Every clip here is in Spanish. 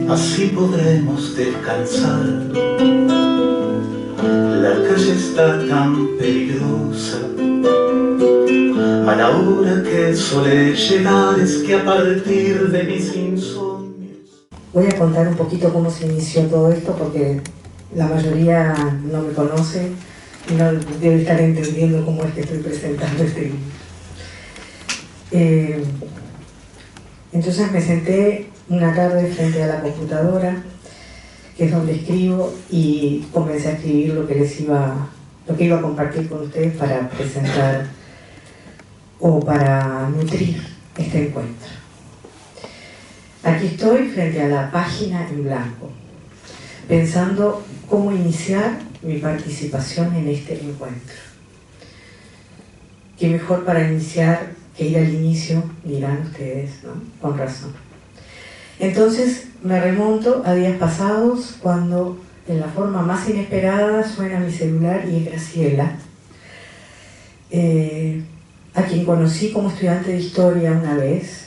así podremos descansar. La calle está tan peligrosa, a la hora que suele llegar es que a partir de mis insomnios. Voy a contar un poquito cómo se inició todo esto, porque la mayoría no me conoce y no debe estar entendiendo cómo es que estoy presentando este libro. Entonces me senté una tarde frente a la computadora, que es donde escribo, y comencé a escribir lo que iba a compartir con ustedes para presentar o para nutrir este encuentro. Aquí estoy frente a la página en blanco, pensando cómo iniciar mi participación en este encuentro. Qué mejor para iniciar que ir al inicio, dirán ustedes, ¿no? Con razón. Entonces me remonto a días pasados, cuando en la forma más inesperada suena mi celular y es Graciela, a quien conocí como estudiante de historia una vez,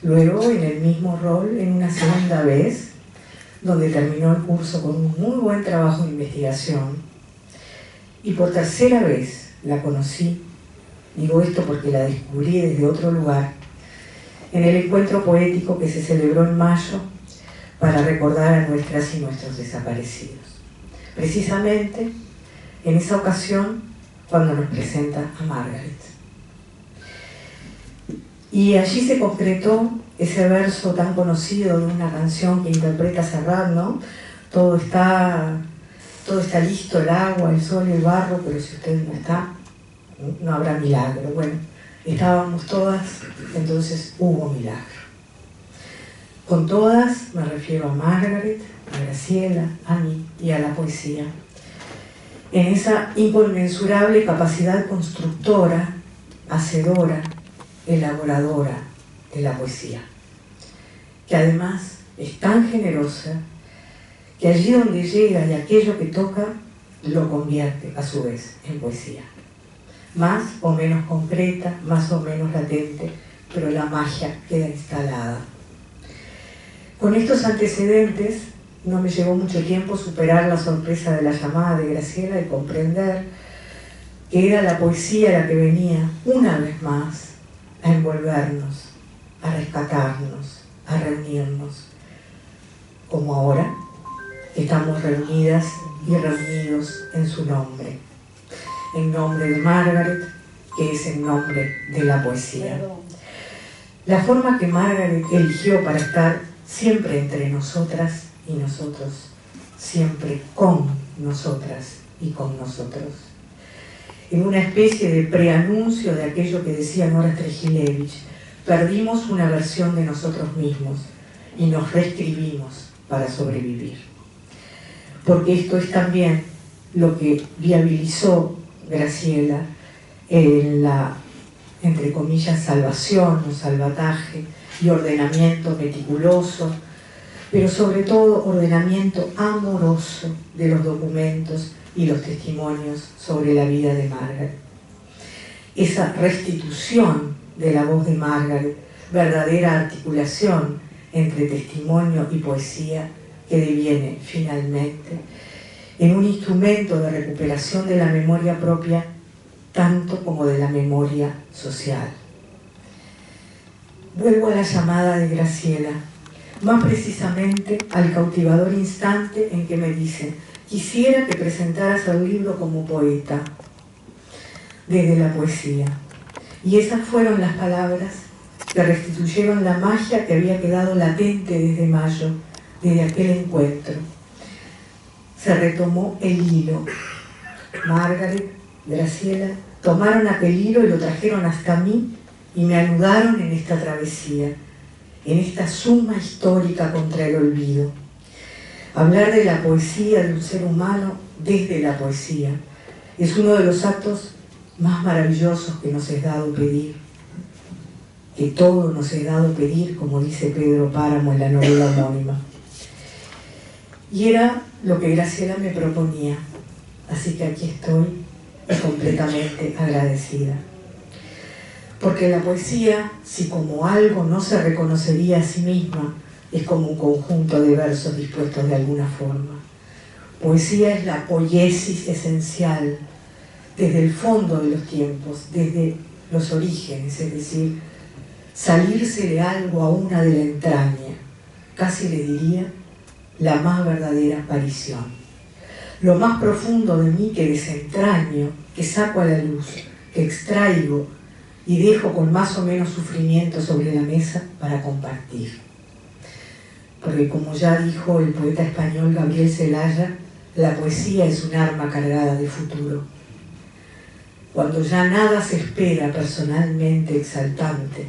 luego en el mismo rol en una segunda vez, donde terminó el curso con un muy buen trabajo de investigación, y por tercera vez la conocí, digo esto porque la descubrí desde otro lugar, en el encuentro poético que se celebró en mayo para recordar a nuestras y nuestros desaparecidos. Precisamente en esa ocasión, cuando nos presenta a Margaret. Y allí se concretó ese verso tan conocido de una canción que interpreta Serrat, ¿no? Todo está listo, el agua, el sol y el barro, pero si usted no está, no habrá milagro. Bueno, estábamos todas, entonces hubo milagro. Con todas me refiero a Margaret, a Graciela, a mí y a la poesía. En esa inconmensurable capacidad constructora, hacedora, elaboradora de la poesía, que además es tan generosa que allí donde llega y aquello que toca lo convierte a su vez en poesía. Más o menos concreta, más o menos latente, pero la magia queda instalada. Con estos antecedentes no me llevó mucho tiempo superar la sorpresa de la llamada de Graciela y comprender que era la poesía la que venía una vez más a envolvernos, a rescatarnos, a reunirnos, como ahora estamos reunidas y reunidos en su nombre, en nombre de Margaret, que es el nombre de la poesía. La forma que Margaret eligió para estar siempre entre nosotras y nosotros, siempre con nosotras y con nosotros, en una especie de preanuncio de aquello que decía Nora Strejilevich: perdimos una versión de nosotros mismos y nos reescribimos para sobrevivir. Porque esto es también lo que viabilizó Graciela en la, entre comillas, salvación o salvataje y ordenamiento meticuloso, pero sobre todo ordenamiento amoroso de los documentos y los testimonios sobre la vida de Margaret. Esa restitución de la voz de Margaret, verdadera articulación entre testimonio y poesía, que deviene finalmente en un instrumento de recuperación de la memoria propia, tanto como de la memoria social. Vuelvo a la llamada de Graciela, más precisamente al cautivador instante en que me dice: quisiera que presentaras el libro como poeta, desde la poesía. Y esas fueron las palabras que restituyeron la magia que había quedado latente desde mayo, desde aquel encuentro. Se retomó el hilo. Margaret, Graciela, tomaron aquel hilo y lo trajeron hasta mí y me anudaron en esta travesía, en esta suma histórica contra el olvido. Hablar de la poesía de un ser humano desde la poesía es uno de los actos más maravillosos que nos es dado pedir, que todo nos es dado pedir, como dice Pedro Páramo en la novela homónima. Y era lo que Graciela me proponía, así que aquí estoy completamente agradecida. Porque la poesía, si como algo no se reconocería a sí misma, es como un conjunto de versos dispuestos de alguna forma. Poesía es la poiesis esencial, desde el fondo de los tiempos, desde los orígenes, es decir, salirse de algo a una de la entraña, casi le diría, la más verdadera aparición. Lo más profundo de mí que desentraño, que saco a la luz, que extraigo y dejo con más o menos sufrimiento sobre la mesa para compartir. Porque como ya dijo el poeta español Gabriel Celaya, la poesía es un arma cargada de futuro. Cuando ya nada se espera personalmente exaltante,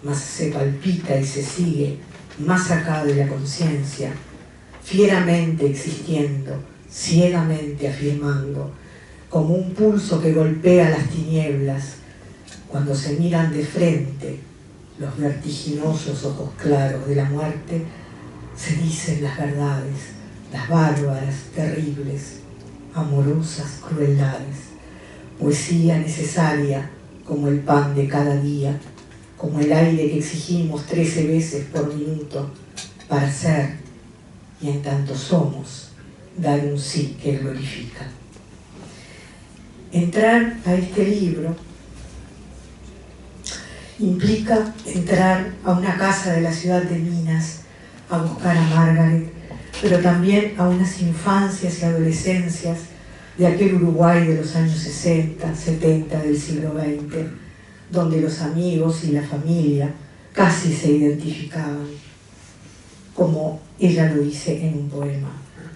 mas se palpita y se sigue más acá de la conciencia, fieramente existiendo, ciegamente afirmando, como un pulso que golpea las tinieblas, cuando se miran de frente los vertiginosos ojos claros de la muerte, se dicen las verdades, las bárbaras, terribles, amorosas crueldades. Poesía necesaria como el pan de cada día, como el aire que exigimos 13 veces por minuto para ser, y en tanto somos, dar un sí que glorifica. Entrar a este libro implica entrar a una casa de la ciudad de Minas a buscar a Margaret, pero también a unas infancias y adolescencias de aquel Uruguay de los años 60, 70 del siglo XX, donde los amigos y la familia casi se identificaban, como ella lo dice en un poema.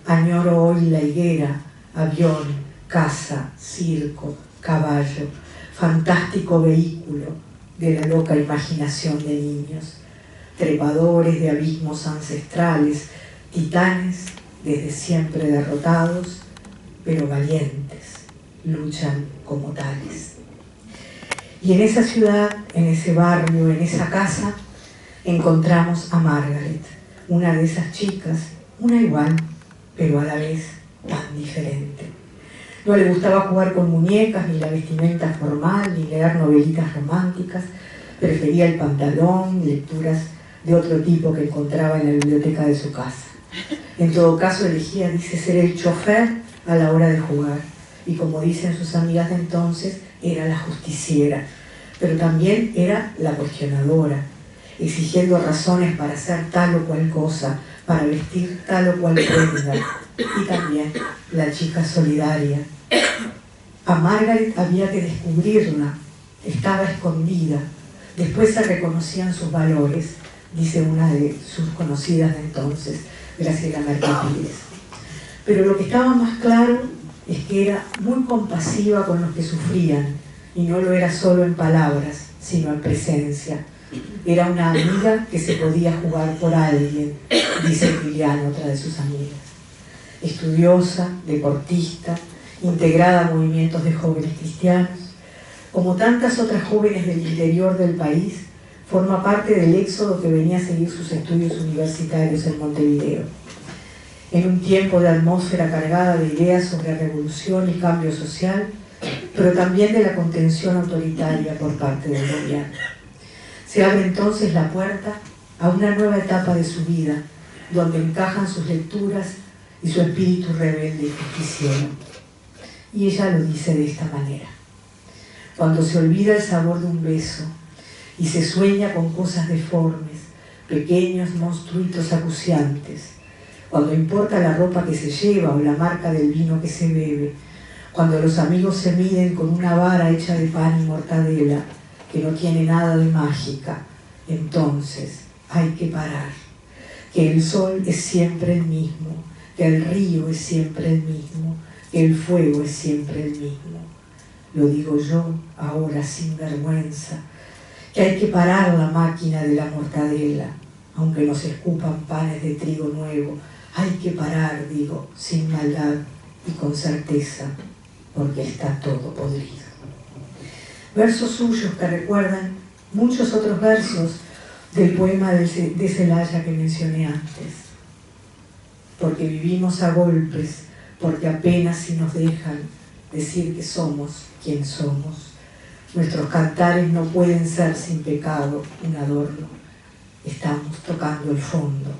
Añoro hoy la higuera, avión, casa, circo, caballo, fantástico vehículo de la loca imaginación de niños, trepadores de abismos ancestrales, titanes desde siempre derrotados, pero valientes, luchan como tales. Y en esa ciudad, en ese barrio, en esa casa, encontramos a Margaret, una de esas chicas, una igual, pero a la vez tan diferente. No le gustaba jugar con muñecas, ni la vestimenta formal, ni leer novelitas románticas. Prefería el pantalón, lecturas de otro tipo que encontraba en la biblioteca de su casa. En todo caso elegía, dice, ser el chofer a la hora de jugar. Y como dicen sus amigas de entonces, era la justiciera. Pero también era la cuestionadora, exigiendo razones para hacer tal o cual cosa, para vestir tal o cual prenda. Y también la chica solidaria. A Margaret había que descubrirla, estaba escondida. Después se reconocían sus valores, dice una de sus conocidas de entonces, Graciela Mercatiles. Pero lo que estaba más claro es que era muy compasiva con los que sufrían, y no lo era solo en palabras, sino en presencia. Era una amiga que se podía jugar por alguien, dice Liliana, otra de sus amigas. Estudiosa, deportista, integrada a movimientos de jóvenes cristianos, como tantas otras jóvenes del interior del país, forma parte del éxodo que venía a seguir sus estudios universitarios en Montevideo. En un tiempo de atmósfera cargada de ideas sobre revolución y cambio social, pero también de la contención autoritaria por parte del gobierno. Se abre entonces la puerta a una nueva etapa de su vida, donde encajan sus lecturas y su espíritu rebelde y justiciero. Y ella lo dice de esta manera: cuando se olvida el sabor de un beso y se sueña con cosas deformes, pequeños monstruitos acuciantes, cuando importa la ropa que se lleva o la marca del vino que se bebe, cuando los amigos se miden con una vara hecha de pan y mortadela que no tiene nada de mágica, entonces hay que parar, que el sol es siempre el mismo, que el río es siempre el mismo, que el fuego es siempre el mismo. Lo digo yo ahora sin vergüenza, que hay que parar la máquina de la mortadela, aunque nos escupan panes de trigo nuevo. Hay que parar, digo, sin maldad y con certeza, porque está todo podrido. Versos suyos que recuerdan muchos otros versos del poema de Celaya que mencioné antes. Porque vivimos a golpes, porque apenas si nos dejan decir que somos quien somos. Nuestros cantares no pueden ser sin pecado un adorno. estamos tocando el fondo.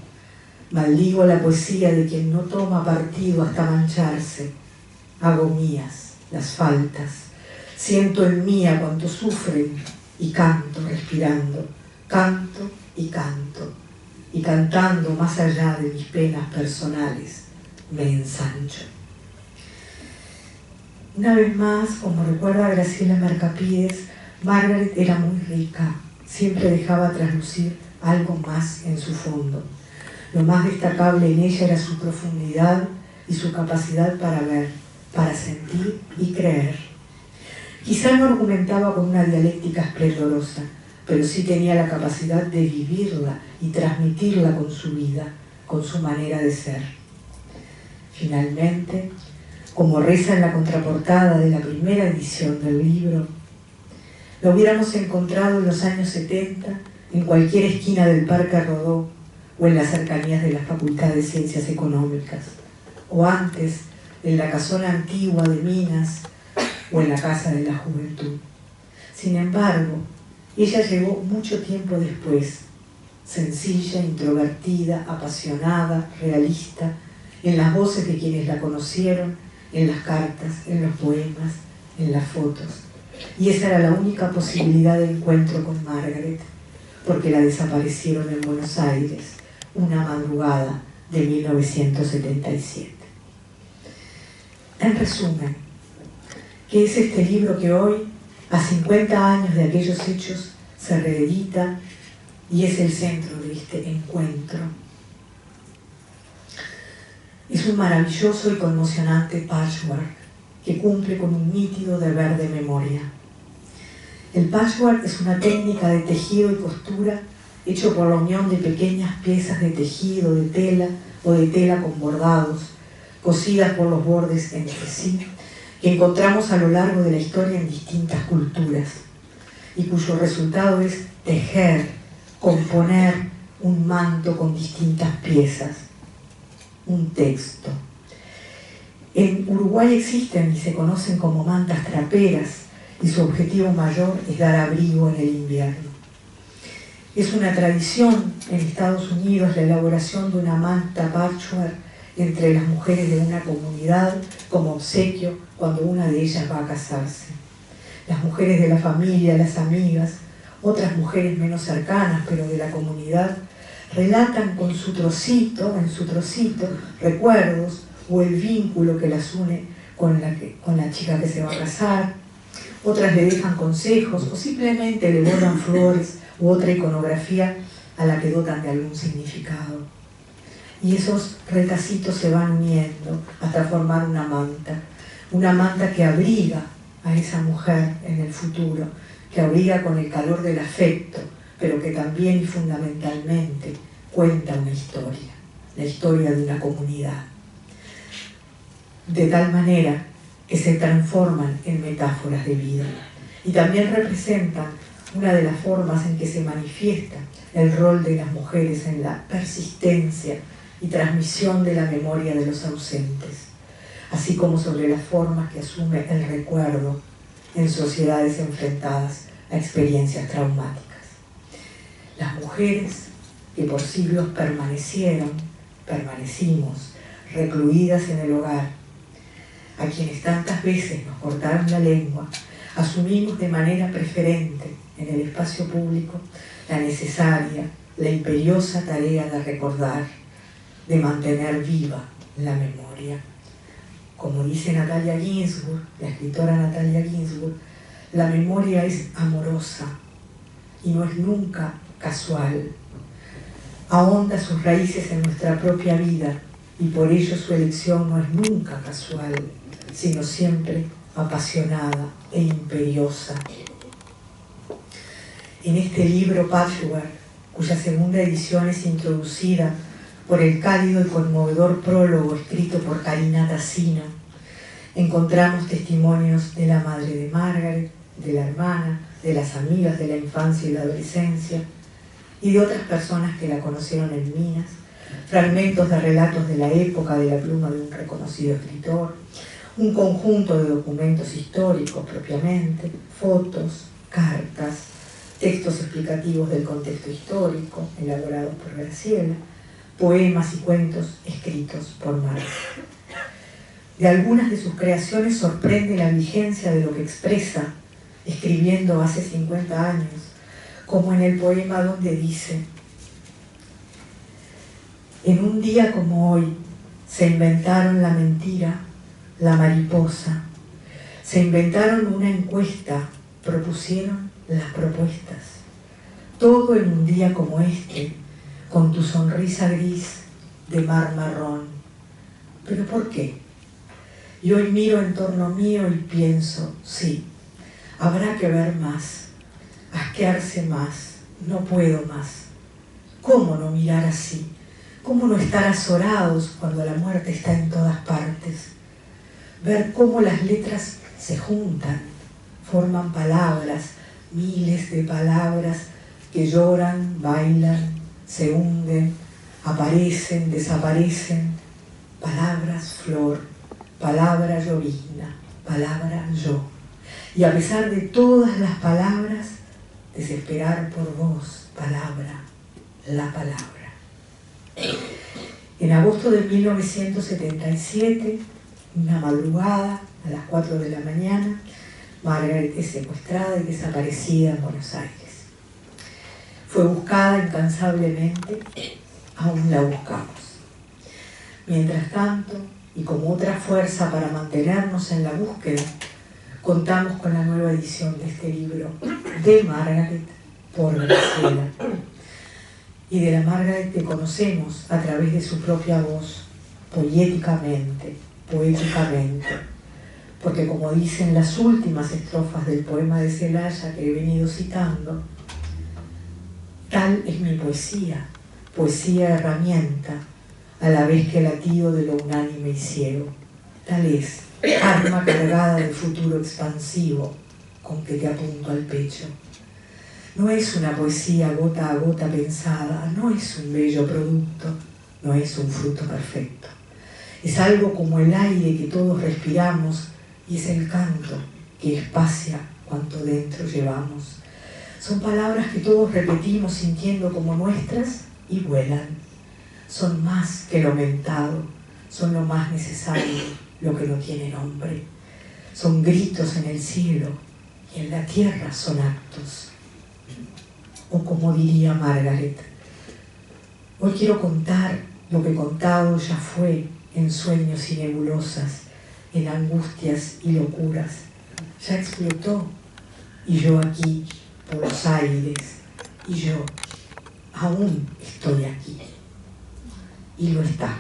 Maldigo la poesía de quien no toma partido hasta mancharse. Hago mías las faltas. Siento en mía cuanto sufren y canto respirando. Canto y canto. Y cantando más allá de mis penas personales, me ensancho. Una vez más, como recuerda Graciela Marcapides, Margaret era muy rica. Siempre dejaba traslucir algo más en su fondo. Lo más destacable en ella era su profundidad y su capacidad para ver, para sentir y creer. Quizá no argumentaba con una dialéctica esplendorosa, pero sí tenía la capacidad de vivirla y transmitirla con su vida, con su manera de ser. Finalmente, como reza en la contraportada de la primera edición del libro, lo hubiéramos encontrado en los años 70 en cualquier esquina del Parque Rodó o en las cercanías de la Facultad de Ciencias Económicas, o antes en la casona antigua de Minas o en la Casa de la Juventud. Sin embargo, ella llegó mucho tiempo después, sencilla, introvertida, apasionada, realista, en las voces de quienes la conocieron, en las cartas, en los poemas, en las fotos. Y esa era la única posibilidad de encuentro con Margaret, porque la desaparecieron en Buenos Aires una madrugada de 1977. En resumen, ¿qué es este libro que hoy, a 50 años de aquellos hechos, se reedita y es el centro de este encuentro? Es un maravilloso y conmocionante patchwork que cumple con un nítido deber de memoria. El patchwork es una técnica de tejido y costura hecho por la unión de pequeñas piezas de tejido, de tela o de tela con bordados, cosidas por los bordes entre sí, que encontramos a lo largo de la historia en distintas culturas y cuyo resultado es tejer, componer un manto con distintas piezas, un texto. En Uruguay existen y se conocen como mantas traperas y su objetivo mayor es dar abrigo en el invierno. Es una tradición en Estados Unidos la elaboración de una manta patchwork entre las mujeres de una comunidad como obsequio cuando una de ellas va a casarse. Las mujeres de la familia, las amigas, otras mujeres menos cercanas pero de la comunidad, relatan con su trocito, en su trocito, recuerdos o el vínculo que las une con la chica que se va a casar. Otras le dejan consejos o simplemente le bordan flores u otra iconografía a la que dotan de algún significado. Y esos retacitos se van uniendo hasta formar una manta que abriga a esa mujer en el futuro, que abriga con el calor del afecto, pero que también y fundamentalmente cuenta una historia, la historia de una comunidad. De tal manera que se transforman en metáforas de vida y también representan una de las formas en que se manifiesta el rol de las mujeres en la persistencia y transmisión de la memoria de los ausentes, así como sobre las formas que asume el recuerdo en sociedades enfrentadas a experiencias traumáticas. Las mujeres que por siglos permanecimos recluidas en el hogar, a quienes tantas veces nos cortaron la lengua, asumimos de manera preferente en el espacio público la necesaria, la imperiosa tarea de recordar, de mantener viva la memoria. Como dice Natalia Ginzburg, la escritora Natalia Ginzburg, la memoria es amorosa y no es nunca casual. Ahonda sus raíces en nuestra propia vida y por ello su elección no es nunca casual, sino siempre apasionada e imperiosa. En este libro Patchwork, cuya segunda edición es introducida por el cálido y conmovedor prólogo escrito por Karina Tassino, encontramos testimonios de la madre de Margaret, de la hermana, de las amigas de la infancia y la adolescencia, y de otras personas que la conocieron en Minas, fragmentos de relatos de la época de la pluma de un reconocido escritor, un conjunto de documentos históricos propiamente, fotos, cartas, textos explicativos del contexto histórico, elaborados por Graciela, poemas y cuentos escritos por Marx. De algunas de sus creaciones sorprende la vigencia de lo que expresa, escribiendo hace 50 años, como en el poema donde dice: en un día como hoy se inventaron la mentira, la mariposa, se inventaron una encuesta, propusieron las propuestas. Todo en un día como este, con tu sonrisa gris de mar marrón. ¿Pero por qué? Y hoy miro en torno mío y pienso, sí, habrá que ver más, asquearse más, no puedo más. ¿Cómo no mirar así? ¿Cómo no estar azorados cuando la muerte está en todas partes? Ver cómo las letras se juntan, forman palabras, miles de palabras que lloran, bailan, se hunden, aparecen, desaparecen. Palabras flor, palabra llovizna, palabra yo. Y a pesar de todas las palabras, desesperar por vos, palabra, la palabra. En agosto de 1977, una madrugada, a las 4 de la mañana, Margaret es secuestrada y desaparecida en Buenos Aires. Fue buscada incansablemente, aún la buscamos. Mientras tanto, y como otra fuerza para mantenernos en la búsqueda, contamos con la nueva edición de este libro de Margaret por Graciela. Y de la Margaret que conocemos a través de su propia voz, poéticamente, porque como dicen las últimas estrofas del poema de Celaya que he venido citando, tal es mi poesía, poesía herramienta, a la vez que latido de lo unánime y ciego. Tal es, arma cargada de futuro expansivo con que te apunto al pecho. No es una poesía gota a gota pensada, no es un bello producto, no es un fruto perfecto. Es algo como el aire que todos respiramos y es el canto que espacia cuanto dentro llevamos. Son palabras que todos repetimos sintiendo como nuestras y vuelan. Son más que lo mentado, son lo más necesario, lo que no tiene nombre. Son gritos en el cielo y en la tierra son actos. O como diría Margaret, hoy quiero contar lo que contado ya fue en sueños y nebulosas, en angustias y locuras. Ya explotó y yo aquí por los aires y yo aún estoy aquí. Y lo está.